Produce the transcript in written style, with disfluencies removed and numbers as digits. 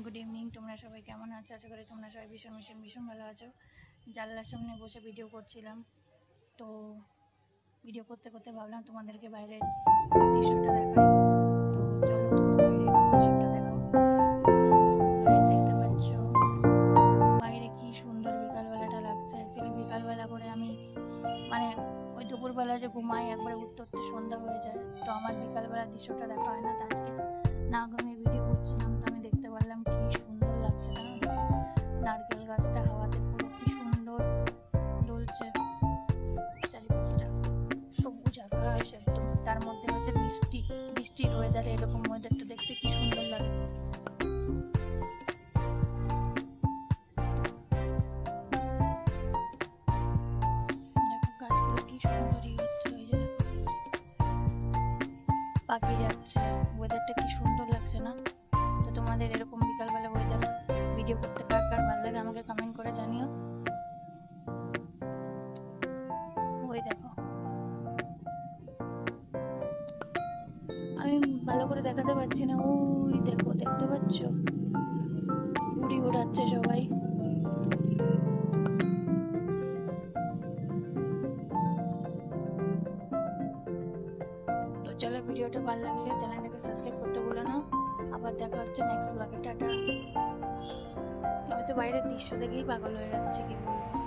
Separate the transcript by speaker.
Speaker 1: Good evening. তোমরা সবাই কেমন আছো? আশা করি তোমরা সবাই ভীষণ ভালো আছো। জানলার সামনে বসে ভিডিও করছিলাম, তো ভিডিও করতে করতে ভাবলাম তোমাদেরকে বাইরের দৃশ্যটা দেখাই। তো চলো তোমরা বাইরের দৃশ্যটা দেখো। দেখতে পাচ্ছ বাইরে কি সুন্দর বিকালবেলাটা লাগছে। অ্যাকচুয়ালি বিকালবেলা করে আমি ওই দুপুরবেলা যে ঘুমাই একবারে উঠতে উঠতে সন্ধ্যা হয়ে যায়, তো আমার বিকালবেলা দৃশ্যটা দেখা হয় না। তো আজকে না ঘুমিয়ে ভিডিও করছিলাম, তো আমি দেখতে পারলাম কি সুন্দর লাগছে না, নারকেল গাছটা হাওয়াতে পুরো কি সুন্দর দুলছে, চারিপাশটা সবুজ আকাশ একদম, তার মধ্যে হচ্ছে বৃষ্টির ওয়েদারে। এরকম ওয়েদারটা দেখতে কি সুন্দর লাগে। দেখো গাছগুলো কি সুন্দরই হচ্ছে, ওই যে দেখো পাখি যাচ্ছে, ওয়েদারটা কি সুন্দর লাগছে না? তো তোমাদের এরকম বিকালবেলা ওয়েদার ভিডিও করতে কার কার ভালো লাগে আমাকে কমেন্ট করে জানিও। ওই দেখো, আমি ভালো করে দেখাতে পারছি না, ওই দেখো, দেখতে পাচ্ছ ঘুড়ি ওড়াচ্ছে সবাই। তো চলো, ভিডিওটা ভালো লাগলে চ্যানেলটাকে সাবস্ক্রাইব করতে ভুলো না। আবার দেখা হচ্ছে নেক্সট ব্লগে। টাটা। আমি তো বাইরের দৃশ্য দেখেই পাগল হয়ে যাচ্ছে, কি বলবো।